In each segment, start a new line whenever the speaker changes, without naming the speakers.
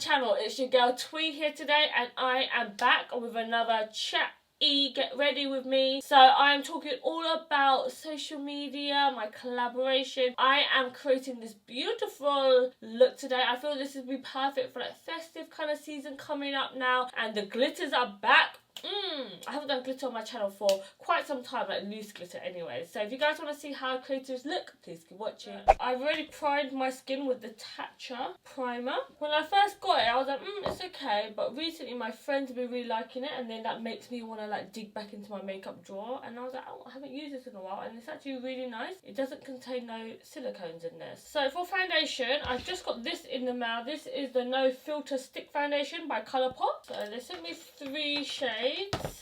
channel. It's your girl Twee here today, and I am back with another chatty get ready with me. So I am talking all about social media, my collaboration. I am creating this beautiful look today. I feel this would be perfect for like festive kind of season coming up now, and the glitters are back. I haven't done glitter on my channel for quite some time, like loose glitter anyway. So if you guys want to see how creators look, please keep watching. I've already primed my skin with the Tatcha primer. When I first got it, I was like, it's okay. But recently my friends have been really liking it, and then that makes me want to like dig back into my makeup drawer. And I was like, oh, I haven't used this in a while, and it's actually really nice. It doesn't contain no silicones in this. So for foundation, I've just got this in the mail. This is the No Filter Stick Foundation by Colourpop. So they sent me 3 shades.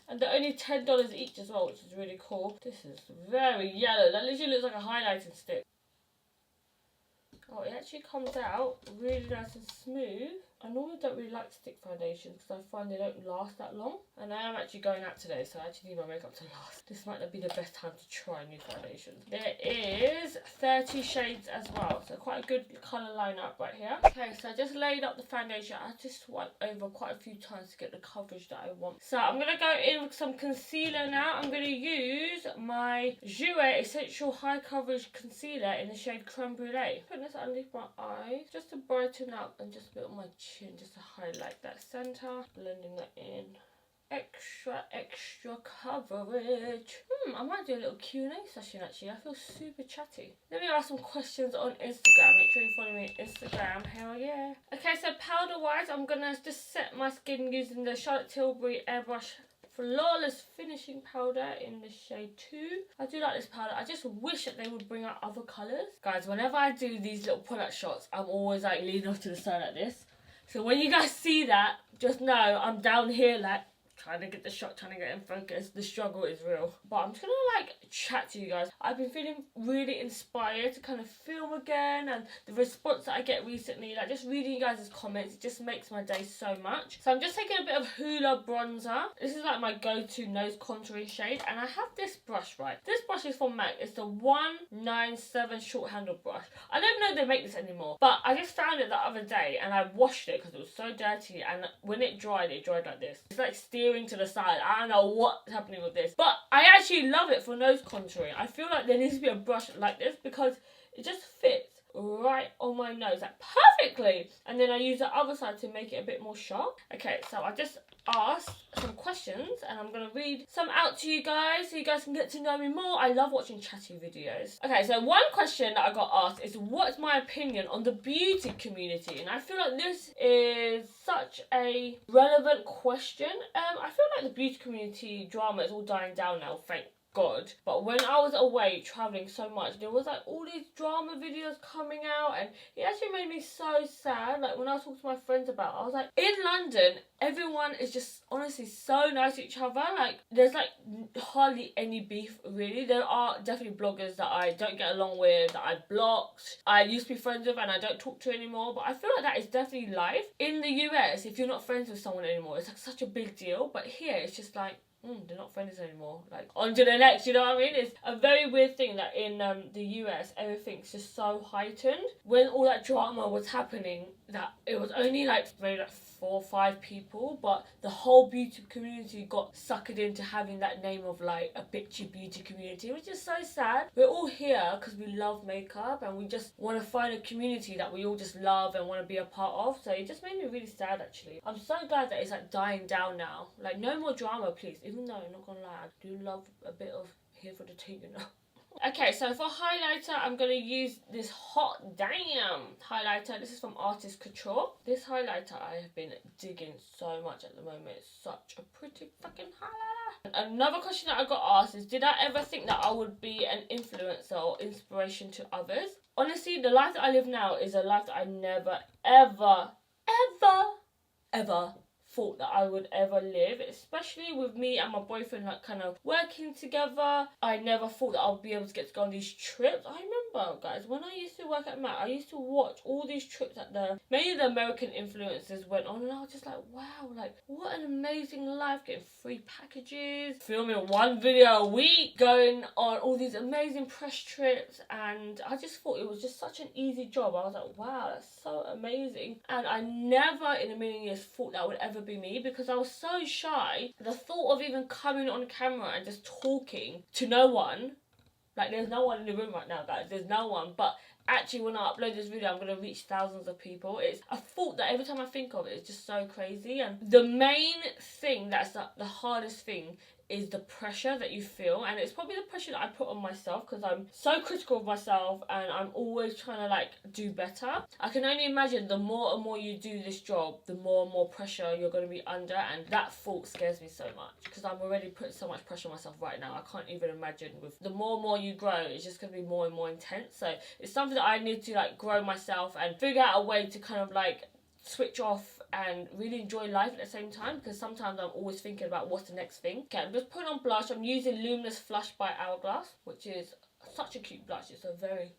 And they're only $10 each as well, which is really cool. This is very yellow. That literally looks like a highlighting stick. Oh, it actually comes out really nice and smooth. I normally don't really like stick foundations because I find they don't last that long. And I am actually going out today, so I actually need my makeup to last. This might not be the best time to try new foundations. There is 30 shades as well, so quite a good colour lineup right here. Okay, so I just laid up the foundation. I just swiped over quite a few times to get the coverage that I want. So I'm going to go in with some concealer now. I'm going to use my Jouer Essential High Coverage Concealer in the shade Crème Brûlée. Put this underneath my eyes just to brighten up and just a bit on my chin, just to highlight that centre. Blending that in. Extra coverage. I might do a little Q&A session actually. I feel super chatty. Let me ask some questions on Instagram. Make sure you follow me on Instagram. Hell yeah. Okay, so powder wise, I'm gonna just set my skin using the Charlotte Tilbury Airbrush Flawless Finishing Powder in the shade 2. I do like this powder. I just wish that they would bring out other colours. Guys, whenever I do these little product shots, I'm always like leaning off to the side like this. So when you guys see that, just know I'm down here like trying to get the shot, trying to get in focus. The struggle is real. But I'm just gonna like chat to you guys. I've been feeling really inspired to kind of film again, and the response that I get recently, like just reading you guys' comments, it just makes my day so much. So I'm just taking a bit of Hoola bronzer. This is like my go-to nose contouring shade, and I have this brush, right? This brush is from MAC. It's the 197 short handle brush. I don't know if they make this anymore, but I just found it the other day and I washed it because it was so dirty, and when it dried like this. It's like steering to the side. I don't know what's happening with this, but I actually love it for nose contouring. I feel like there needs to be a brush like this because it just fits right on my nose like perfectly, and then I use the other side to make it a bit more sharp. Okay, so I just asked some questions and I'm gonna read some out to you guys so you guys can get to know me more. I love watching chatty videos. Okay, so one question that I got asked is what's my opinion on the beauty community, and I feel like this is such a relevant question. I feel like the beauty community drama is all dying down now, thank God. But when I was away travelling so much, there was like all these drama videos coming out, and it actually made me so sad. Like when I was talking to my friends about it, I was like, in London everyone is just honestly so nice to each other. Like there's like hardly any beef really. There are definitely bloggers that I don't get along with, that I blocked, I used to be friends with and I don't talk to anymore, but I feel like that is definitely life. In the US, if you're not friends with someone anymore, it's like such a big deal, but here it's just like they're not friends anymore. Like, on to the next, you know what I mean? It's a very weird thing that in the US, everything's just so heightened. When all that drama was happening, that it was only like maybe like 4 or 5 people, but the whole beauty community got suckered into having that name of like a bitchy beauty community, which is so sad. We're all here because we love makeup and we just want to find a community that we all just love and want to be a part of. So it just made me really sad actually. I'm so glad that it's like dying down now. Like no more drama please, even though I'm not gonna lie, I do love a bit of here for the tea, you know. Okay, so for highlighter, I'm going to use this Hot Damn highlighter. This is from Artist Couture. This highlighter I have been digging so much at the moment. It's such a pretty fucking highlighter. Another question that I got asked is, did I ever think that I would be an influencer or inspiration to others? Honestly, the life that I live now is a life that I never, ever thought that I would ever live, especially with me and my boyfriend like kind of working together. I never thought that I would be able to get to go on these trips. I remember, guys, when I used to work at MAC, I used to watch all these trips that many of the American influencers went on, and I was just like, wow, like what an amazing life, getting free packages, filming one video a week, going on all these amazing press trips, and I just thought it was just such an easy job. I was like, wow, that's so amazing. And I never in a million years thought that would ever be me, because I was so shy. The thought of even coming on camera and just talking to no one, like there's no one in the room right now, guys, there's no one, but actually when I upload this video I'm going to reach thousands of people. It's a thought that every time I think of it, it's just so crazy. And the main thing that's the hardest thing is the pressure that you feel, and it's probably the pressure that I put on myself because I'm so critical of myself and I'm always trying to like do better. I can only imagine the more and more you do this job, the more and more pressure you're going to be under, and that thought scares me so much because I'm already putting so much pressure on myself right now. I can't even imagine with the more and more you grow, it's just going to be more and more intense. So it's something that I need to like grow myself and figure out a way to kind of like switch off and really enjoy life at the same time, because sometimes I'm always thinking about what's the next thing. Okay, I'm just putting on blush. I'm using Luminous Flush by Hourglass, which is such a cute blush. It's a very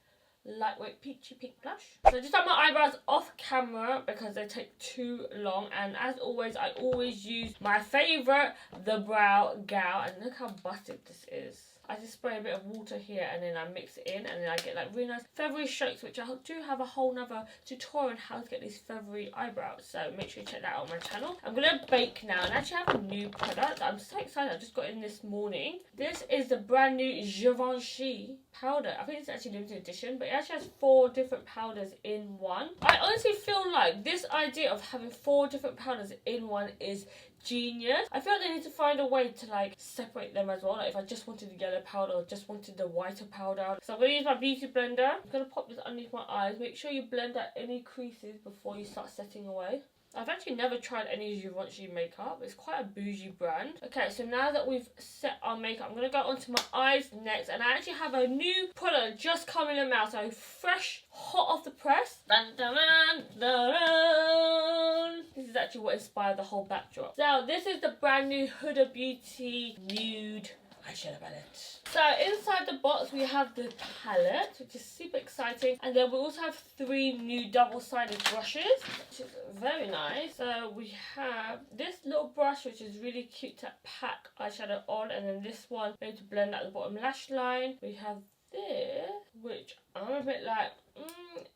lightweight peachy pink blush. So I just done my eyebrows off camera because they take too long, and as always I always use my favourite, the BrowGal, and look how busted this is. I just spray a bit of water here and then I mix it in, and then I get like really nice feathery strokes, which I do have a whole nother tutorial on how to get these feathery eyebrows, so make sure you check that out on my channel. I'm going to bake now, and I actually have a new product. I'm so excited, I just got in this morning. This is the brand new Givenchy powder. I think it's actually limited edition, but it actually has 4 different powders in one. I honestly feel like this idea of having 4 different powders in one is genius. I feel like they need to find a way to like separate them as well. Like if I just wanted the yellow powder or just wanted the whiter powder. So I'm going to use my beauty blender. I'm going to pop this underneath my eyes. Make sure you blend out any creases before you start setting away. I've actually never tried any Givenchy makeup. It's quite a bougie brand. Okay, so now that we've set our makeup, I'm going to go onto my eyes next. And I actually have a new product just coming in the mail. So fresh, hot off the press. Dun, dun, dun, dun, dun. This is actually what inspired the whole backdrop. So this is the brand new Huda Beauty Nude eyeshadow palette. So inside the box we have the palette, which is super exciting, and then we also have 3 new double-sided brushes, which is very nice. So we have this little brush, which is really cute to pack eyeshadow on, and then this one maybe to blend out the bottom lash line. We have this, which I'm a bit like,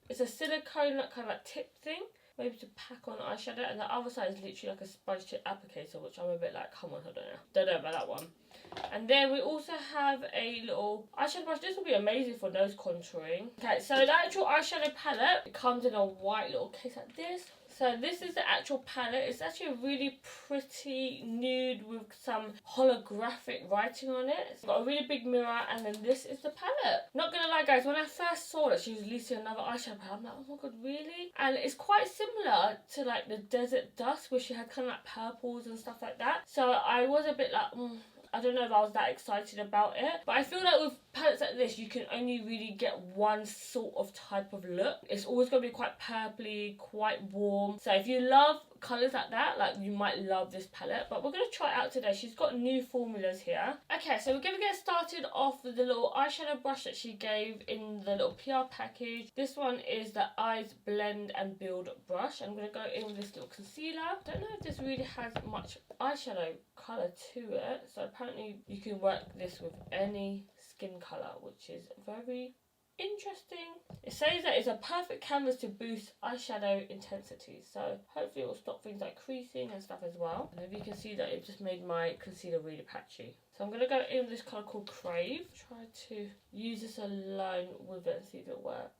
it's a silicone like kind of like tip thing, maybe to pack on eyeshadow, and the other side is literally like a sponge tip applicator, which I'm a bit like, come on, I don't know about that one. And then we also have a little eyeshadow brush. This will be amazing for nose contouring. Okay, so the actual eyeshadow palette, it comes in a white little case like this. So this is the actual palette. It's actually a really pretty nude with some holographic writing on it. It's got a really big mirror, and then this is the palette. Not gonna lie, guys, when I first saw that she was releasing another eyeshadow palette, I'm like, oh my god, really? And it's quite similar to like the Desert Dust, where she had kind of like purples and stuff like that. So I was a bit like, I don't know if I was that excited about it, but I feel like with palettes like this, you can only really get one sort of type of look. It's always going to be quite purpley, quite warm. So if you love colours like that, like you might love this palette, but we're going to try it out today. She's got new formulas here. Okay, so we're going to get started off with the little eyeshadow brush that she gave in the little PR package. This one is the Eyes Blend and Build brush. I'm going to go in with this little concealer. I don't know if this really has much eyeshadow colour to it, so apparently you can work this with any skin colour, which is very interesting. It says that it's a perfect canvas to boost eyeshadow intensity, so hopefully it will stop things like creasing and stuff as well. And if you can see that it just made my concealer really patchy. So I'm going to go in with this colour called Crème. Try to use this alone with it and see if it works.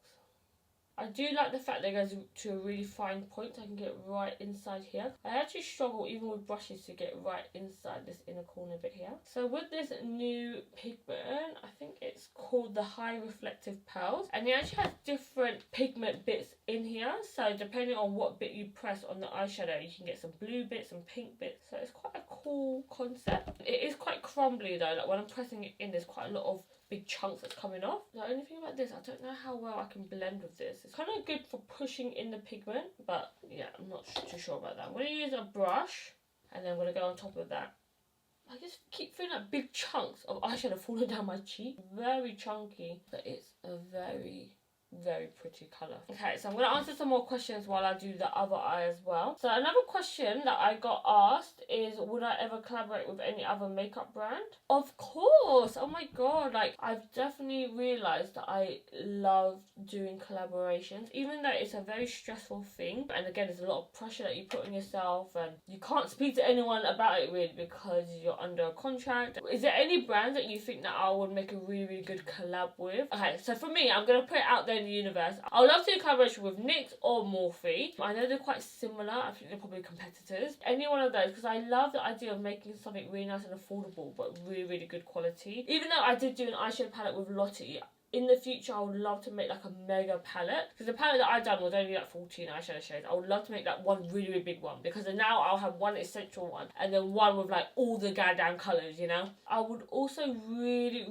I do like the fact that it goes to a really fine point, so I can get right inside here. I actually struggle even with brushes to get right inside this inner corner bit here. So with this new pigment, I think it's called the High Reflective Pearls, and it actually has different pigment bits in here. So depending on what bit you press on the eyeshadow, you can get some blue bits and pink bits. So it's quite a cool concept. It is quite crumbly though, like when I'm pressing it in, there's quite a lot of big chunks that's coming off. The only thing about this, I don't know how well I can blend with this. It's kind of good for pushing in the pigment, but yeah, I'm not too sure about that. I'm going to use a brush, and then I'm going to go on top of that. I just keep feeling like big chunks of eyeshadow falling down my cheek. Very chunky, but it's a very pretty colour. Okay, so I'm going to answer some more questions while I do the other eye as well. So another question that I got asked is, would I ever collaborate with any other makeup brand? Of course! Oh my god, like, I've definitely realised that I love doing collaborations, even though it's a very stressful thing. And again, there's a lot of pressure that you put on yourself, and you can't speak to anyone about it really because you're under a contract. Is there any brand that you think that I would make a really good collab with? Okay, so for me, I'm going to put it out there in the universe. I would love to do a collaboration with NYX or Morphe. I know they're quite similar. I think they're probably competitors. Any one of those, because I love the idea of making something really nice and affordable, but really good quality. Even though I did do an eyeshadow palette with Lottie, in the future, I would love to make like a mega palette, because the palette that I've done was only like 14 eyeshadow shades. I would love to make that one really big one, because then now I'll have one essential one and then one with like all the goddamn colours, you know. I would also really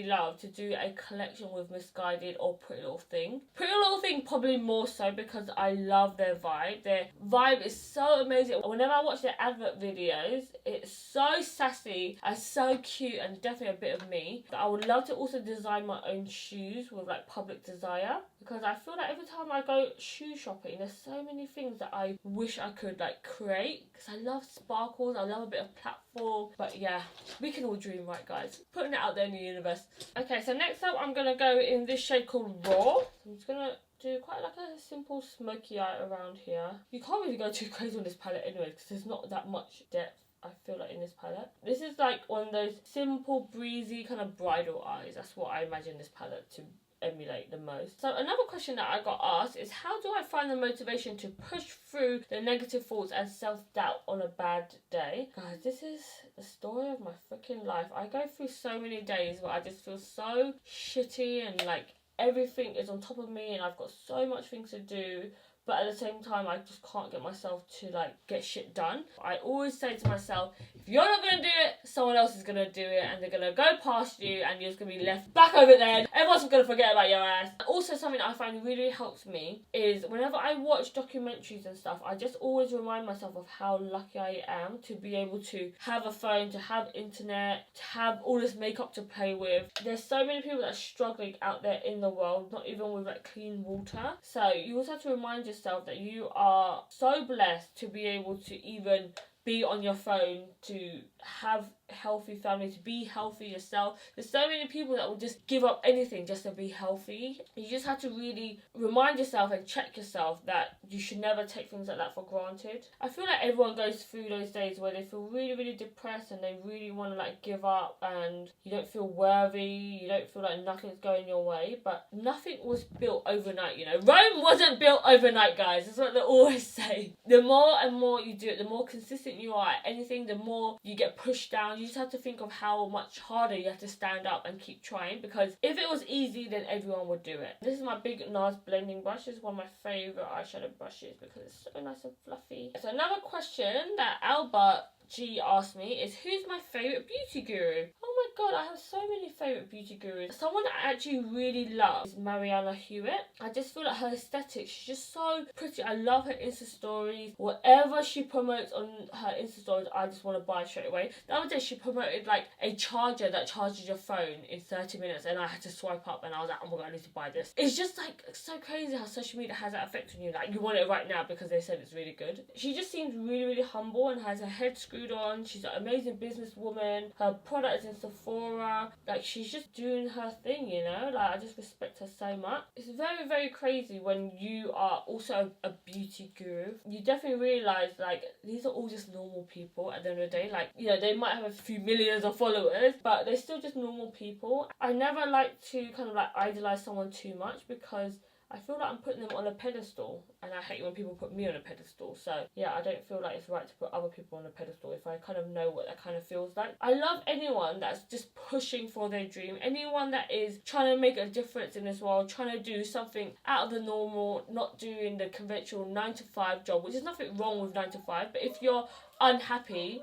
love to do a collection with Misguided or Pretty Little Thing. Pretty Little Thing probably more so, because I love their vibe. Their vibe is so amazing. Whenever I watch their advert videos, it's so sassy and so cute, and definitely a bit of me. I would love to also design my own shoes with like Public Desire, because I feel like every time I go shoe shopping, there's so many things that I wish I could like create, because I love sparkles, I love a bit of platform. But yeah, we can all dream, right guys? Putting it out there in the universe. Okay, so next up I'm gonna go in this shade called Raw. I'm just gonna do quite like a simple smoky eye around here. You can't really go too crazy on this palette anyway, because there's not that much depth, I feel like, in this palette. This is like one of those simple, breezy kind of bridal eyes. That's what I imagine this palette to emulate the most. So another question that I got asked is, how do I find the motivation to push through the negative thoughts and self-doubt on a bad day? Guys, this is the story of my freaking life. I go through so many days where I just feel so shitty, and like everything is on top of me, and I've got so much things to do, but at the same time I just can't get myself to like get shit done. I always say to myself, if you're not going to do it, someone else is going to do it, and they're going to go past you, and you're just going to be left back over there. Everyone's going to forget about your ass. Also, something that I find really helps me is whenever I watch documentaries and stuff, I just always remind myself of how lucky I am to be able to have a phone, to have internet, to have all this makeup to play with. There's so many people that are struggling out there in the world, not even with like clean water. So you also have to remind yourself that you are so blessed to be able to even be on your phone, to have healthy family, to be healthy yourself. There's so many people that will just give up anything just to be healthy. You just have to really remind yourself and check yourself that you should never take things like that for granted. I feel like everyone goes through those days where they feel really depressed, and they really want to like give up, and you don't feel worthy, you don't feel like nothing's going your way. But nothing was built overnight, you know. Rome wasn't built overnight, guys. That's what they always say. The more and more you do it, the more consistent you are at anything, the more you get pushed down. You just have to think of how much harder you have to stand up and keep trying, because if it was easy, then everyone would do it. This is my big NARS blending brush. This is one of my favourite eyeshadow brushes because it's so nice and fluffy. So another question that Albert G asked me is, who's my favourite beauty guru? Oh my god, I have so many favourite beauty gurus. Someone I actually really love is Mariana Hewitt. I just feel like her aesthetic, she's just so pretty. I love her Insta stories. Whatever she promotes on her Insta stories, I just want to buy straight away. The other day she promoted like a charger that charges your phone in 30 minutes, and I had to swipe up, and I was like, oh my god, I need to buy this. It's just like so crazy how social media has that effect on you. Like, you want it right now because they said it's really good. She just seems really humble and has her head screwed on. She's an amazing businesswoman. Her product is in Sephora. Like, she's just doing her thing, you know. Like, I just respect her so much. It's very crazy when you are also a beauty guru. You definitely realise, like, these are all just normal people at the end of the day. Like, you know, they might have a few millions of followers, but they're still just normal people. I never like to kind of like idolise someone too much, because I feel like I'm putting them on a pedestal, and I hate when people put me on a pedestal. So yeah, I don't feel like it's right to put other people on a pedestal if I kind of know what that kind of feels like. I love anyone that's just pushing for their dream, anyone that is trying to make a difference in this world, trying to do something out of the normal, not doing the conventional 9-to-5 job, which is nothing wrong with 9 to 5, but if you're unhappy,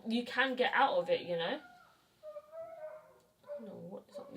you can get out of it, you know.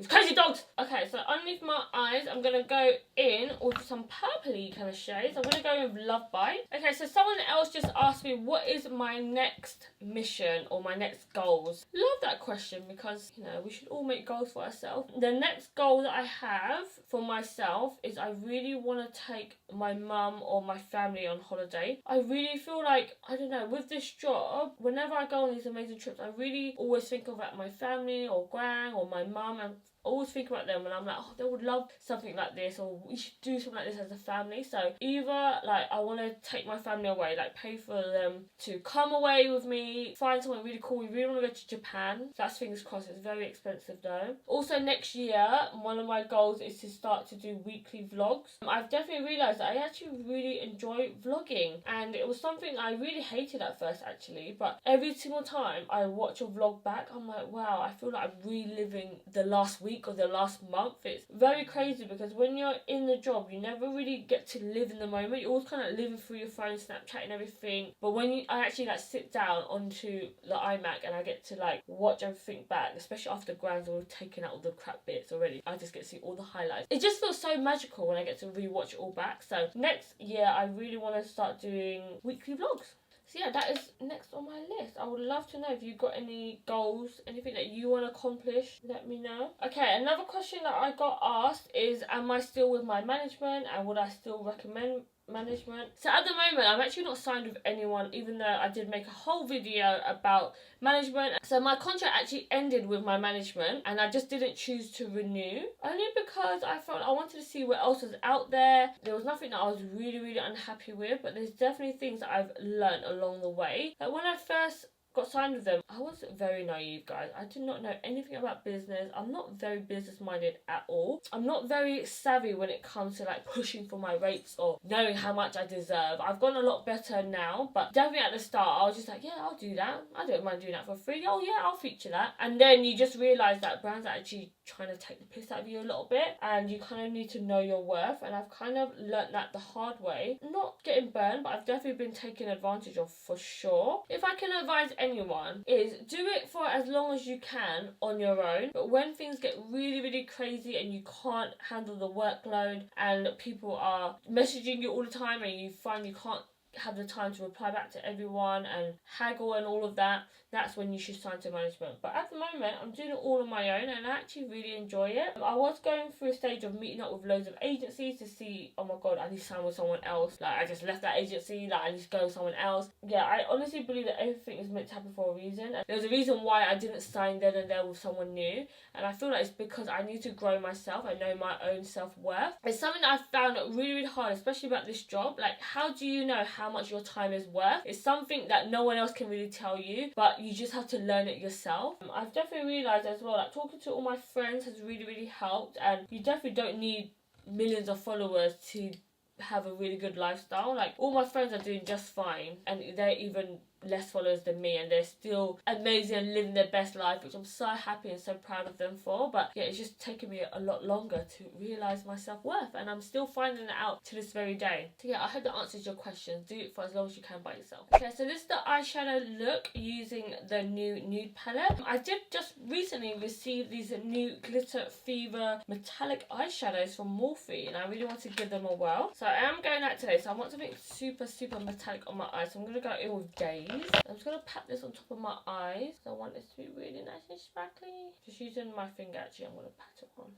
These crazy dogs! Okay, so underneath my eyes, I'm going to go in with some purpley kind of shades. I'm going to go with Love Bite. Okay, so someone else just asked me, what is my next mission or my next goals? Love that question because, you know, we should all make goals for ourselves. The next goal that I have for myself is I really want to take my mum or my family on holiday. I really feel like, I don't know, with this job, whenever I go on these amazing trips, I really always think about my family or Grwm or my mum, and I always think about them and I'm like, oh, they would love something like this, or we should do something like this as a family. So either like I want to take my family away, like pay for them to come away with me, find somewhere really cool. We really want to go to Japan. That's fingers crossed. It's very expensive though. Also next year, one of my goals is to start to do weekly vlogs. I've definitely realised that I actually really enjoy vlogging, and it was something I really hated at first actually, but every single time I watch a vlog back, I'm like, wow, I feel like I'm reliving the last week or the last month. It's very crazy because when you're in the job, you never really get to live in the moment. You're always kind of living through your phone, Snapchat and everything. But when I actually like sit down onto the iMac and I get to like watch everything back, especially after Grwm's all taken out all the crap bits already, I just get to see all the highlights. It just feels so magical when I get to rewatch it all back. So next year, I really want to start doing weekly vlogs. So yeah, that is next on my list. I would love to know if you've got any goals, anything that you want to accomplish, let me know. Okay, another question that I got asked is, am I still with my management and would I still recommend management? So at the moment, I'm actually not signed with anyone, even though I did make a whole video about management. So my contract actually ended with my management and I just didn't choose to renew, only because I felt I wanted to see what else was out there. There was nothing that I was really unhappy with, but there's definitely things that I've learned along the way. Like when I first got signed with them, I was very naive, guys. I did not know anything about business. I'm not very business minded at all. I'm not very savvy when it comes to like pushing for my rates or knowing how much I deserve. I've gotten a lot better now, but definitely at the start I was just like, yeah, I'll do that. I don't mind doing that for free. Oh yeah, I'll feature that. And then you just realise that brands are actually trying to take the piss out of you a little bit, and you kind of need to know your worth. And I've kind of learnt that the hard way. Not getting burned, but I've definitely been taken advantage of for sure. If I can advise anyone, is do it for as long as you can on your own, but when things get really crazy and you can't handle the workload and people are messaging you all the time and you find you can't have the time to reply back to everyone and haggle and all of that, that's when you should sign to management. But at the moment, I'm doing it all on my own and I actually really enjoy it. I was going through a stage of meeting up with loads of agencies to see, oh my god, I need to sign with someone else. Like, I just left that agency, like, I need to go with someone else. Yeah, I honestly believe that everything is meant to happen for a reason. And there's a reason why I didn't sign then and there with someone new. And I feel like it's because I need to grow myself. I know my own self-worth. It's something that I found really hard, especially about this job. Like, how do you know how much your time is worth? It's something that no one else can really tell you, but you just have to learn it yourself. I've definitely realised as well, like talking to all my friends has really helped, and you definitely don't need millions of followers to have a really good lifestyle. Like, all my friends are doing just fine and they're even less followers than me and they're still amazing and living their best life, which I'm so happy and so proud of them for. But yeah, it's just taken me a lot longer to realise my self-worth, and I'm still finding it out to this very day. So yeah, I hope that answers your questions. Do it for as long as you can by yourself. Okay, so this is the eyeshadow look using the new Nude palette. I did just recently receive these new glitter Fibre metallic eyeshadows from Morphe and I really want to give them a whirl. So I am going out today, so I want something super metallic on my eyes, so I'm going to go in with Beige. I'm just going to pat this on top of my eyes. So I want this to be really nice and sparkly. Just using my finger actually, I'm going to pat it on.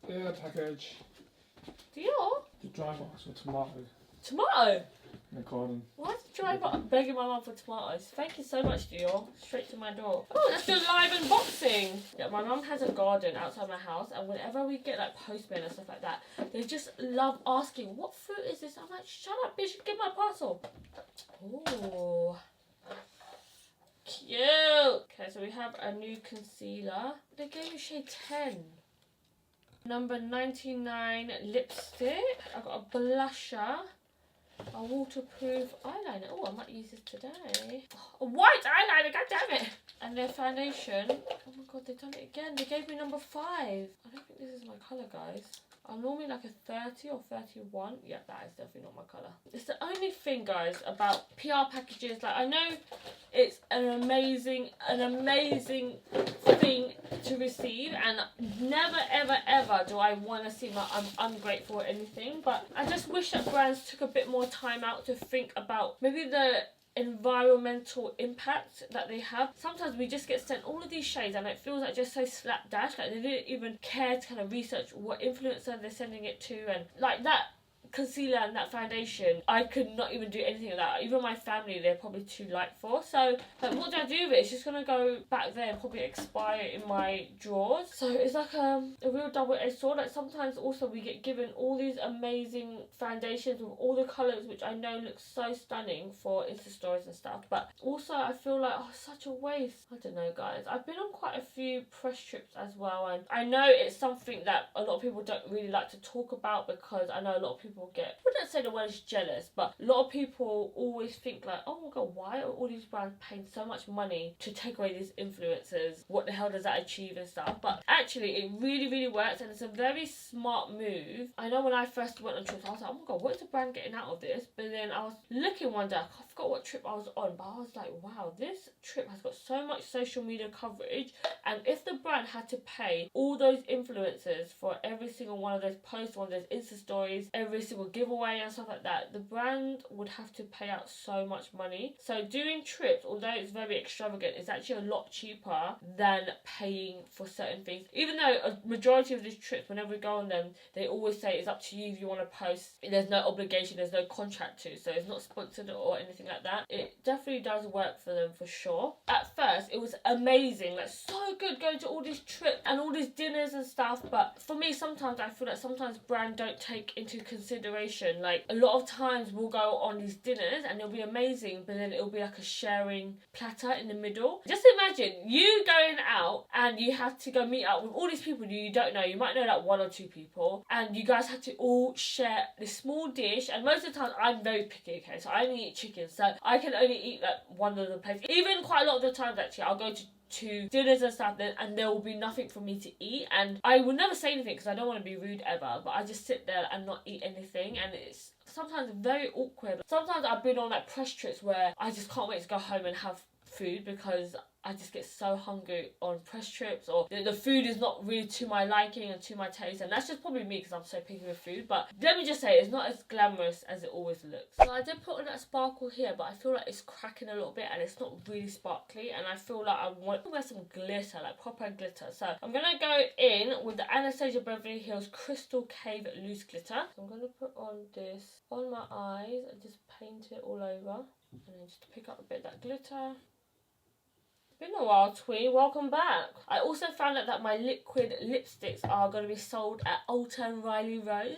Yeah, package.
Dior?
The dry box with tomato.
Tomato?
In the garden.
Why is the dry box begging my mum for tomatoes? Thank you so much, Dior. Straight to my door. Oh, let's do live unboxing. Yeah, my mum has a garden outside my house, and whenever we get like postmen and stuff like that, they just love asking, what fruit is this? I'm like, shut up, bitch, give my parcel. Ooh. Cute. Okay, so we have a new concealer. They gave me shade 10. Number 99 lipstick. I've got a blusher. A waterproof eyeliner. Oh, I might use this today. Oh, a white eyeliner, god damn it. And their foundation. Oh my god, they've done it again. They gave me number 5. I don't think this is my colour, guys. I'm normally like a 30 or 31. Yeah, that is definitely not my colour. It's the only thing, guys, about PR packages. Like, I know it's an amazing thing to receive, and never ever ever do I want to seem like I'm ungrateful or anything, but I just wish that brands took a bit more time out to think about maybe the environmental impact that they have. Sometimes we just get sent all of these shades and it feels like just so slapdash, like they didn't even care to kind of research what influencer they're sending it to, and like that concealer and that foundation, I could not even do anything with that. Even my family, they're probably too light for. So like, what do I do with it? It's just gonna go back there and probably expire in my drawers. So it's like a real double-edged sword. Like, sometimes also we get given all these amazing foundations with all the colours, which I know look so stunning for Insta stories and stuff, but also I feel like, oh, such a waste. I don't know, guys. I've been on quite a few press trips as well, and I know it's something that a lot of people don't really like to talk about, because I know a lot of people I wouldn't say the word is jealous, but a lot of people always think like, oh my god, why are all these brands paying so much money to take away these influencers? What the hell does that achieve and stuff? But actually it really works, and it's a very smart move. I know when I first went on trips, I was like, oh my god, what is the brand getting out of this? But then I was looking one day, I forgot what trip I was on, but I was like, wow, this trip has got so much social media coverage, and if the brand had to pay all those influencers for every single one of those posts, one of those Insta stories, every single giveaway and stuff like that, the brand would have to pay out so much money. So doing trips, although it's very extravagant, is actually a lot cheaper than paying for certain things. Even though a majority of these trips, whenever we go on them, they always say it's up to you if you want to post. There's no obligation, there's no contract to, so it's not sponsored or anything like that. It definitely does work for them for sure. At first, it was amazing, like so good going to all these trips and all these dinners and stuff, but for me, sometimes I feel like sometimes brands don't take into consideration, like a lot of times we'll go on these dinners and it'll be amazing, but then it'll be like a sharing platter in the middle. Just imagine you going out and you have to go meet up with all these people you don't know. You might know like one or two people, and you guys have to all share this small dish, and most of the time I'm very picky, okay, so I only eat chicken, so I can only eat like one of the plates. Even quite a lot of the times actually I'll go to dinners and stuff, and there will be nothing for me to eat, and I will never say anything because I don't want to be rude ever, but I just sit there and not eat anything, and it's sometimes very awkward. Sometimes I've been on like press trips where I just can't wait to go home and have food because I just get so hungry on press trips, or the food is not really to my liking and to my taste, and that's just probably me because I'm so picky with food. But let me just say, it's not as glamorous as it always looks. So I did put on that sparkle here, but I feel like it's cracking a little bit and it's not really sparkly, and I feel like I want to wear some glitter, like proper glitter. So I'm going to go in with the Anastasia Beverly Hills Crystal Cave Loose Glitter. So I'm going to put on this on my eyes and just paint it all over, and then just pick up a bit of that glitter. Been a while, Twee. Welcome back. I also found out that my liquid lipsticks are going to be sold at Ulta and Riley Rose.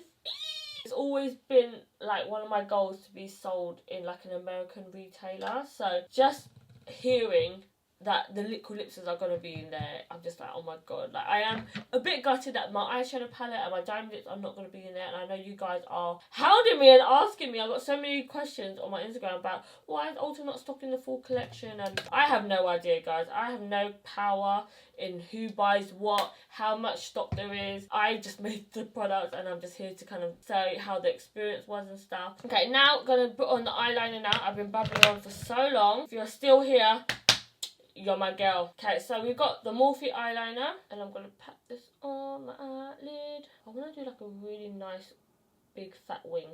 It's always been like one of my goals to be sold in like an American retailer. So just hearing that the liquid lipsticks are going to be in there, I'm just like, oh my god. Like, I am a bit gutted that my eyeshadow palette and my diamond lips are not going to be in there, and I know you guys are hounding me and asking me. I've got so many questions on my Instagram about why is Ulta not stocking the full collection, and I have no idea, guys. I have no power in who buys what, how much stock there is. I just made the product and I'm just here to kind of say how the experience was and stuff. Okay, now gonna put on the eyeliner now. I've been babbling on for so long. If you're still here, you're my girl. Okay, so we've got the Morphe eyeliner, and I'm going to pat this on my eyelid. I want to do like a really nice big fat wing.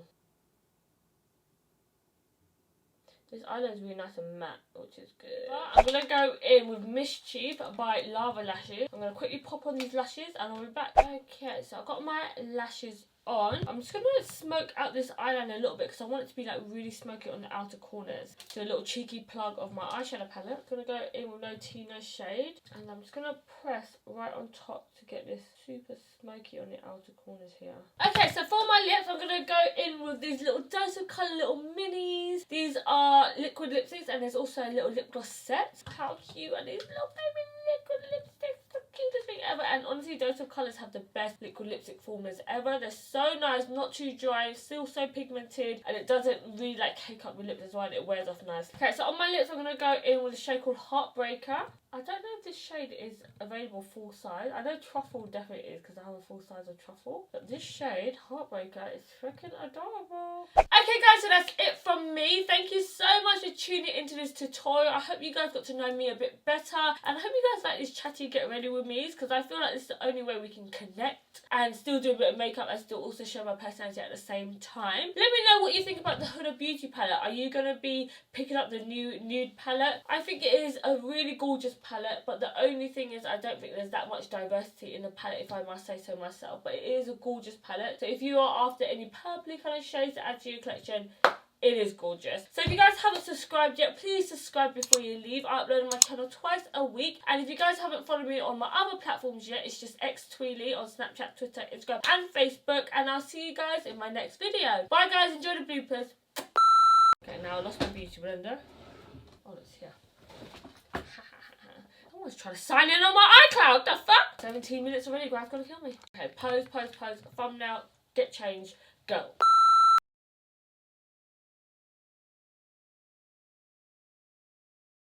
This eyeliner is really nice and matte, which is good. I'm going to go in with Mischief by Lava Lashes. I'm going to quickly pop on these lashes and I'll be back. Okay, so I've got my lashes on. I'm just going to smoke out this eyeliner a little bit because I want it to be like really smoky on the outer corners. So a little cheeky plug of my eyeshadow palette. I'm going to go in with no tea, no shade. And I'm just going to press right on top to get this super smoky on the outer corners here. Okay, so for my lips, I'm going to go in with these little Dose of Colour little minis. These are liquid lipsticks, and there's also a little lip gloss set. How cute are these little baby liquid lipsticks? The cutest thing ever. And honestly, Dose of Colours have the best liquid lipstick formulas ever. They're so nice, not too dry, still so pigmented, and it doesn't really like cake up your lips as well, and it wears off nice. Okay, so on my lips, I'm going to go in with a shade called Heartbreaker. I don't know if this shade is available full size. I know Truffle definitely is because I have a full size of Truffle. But this shade, Heartbreaker, is freaking adorable. Okay guys, so that's it from me. Thank you so much for tuning into this tutorial. I hope you guys got to know me a bit better. And I hope you guys like these chatty get ready with me's because I feel like this is the only way we can connect and still do a bit of makeup and still also show my personality at the same time. Let me know what you think about the Huda Beauty palette. Are you going to be picking up the new Nude palette? I think it is a really gorgeous palette, but the only thing is I don't think there's that much diversity in the palette, if I must say so myself. But it is a gorgeous palette. So if you are after any purpley kind of shades to add to your collection, it is gorgeous. So if you guys haven't subscribed yet, please subscribe before you leave. I upload on my channel twice a week. And if you guys haven't followed me on my other platforms yet, it's just xThuyLe on Snapchat, Twitter, Instagram and Facebook. And I'll see you guys in my next video. Bye guys, enjoy the bloopers. Okay, now I lost my beauty blender. Oh, it's here. Someone's trying to sign in on my iCloud, the fuck? 17 minutes already, Grav's gonna kill me. Okay, pose, thumbnail, get changed, go.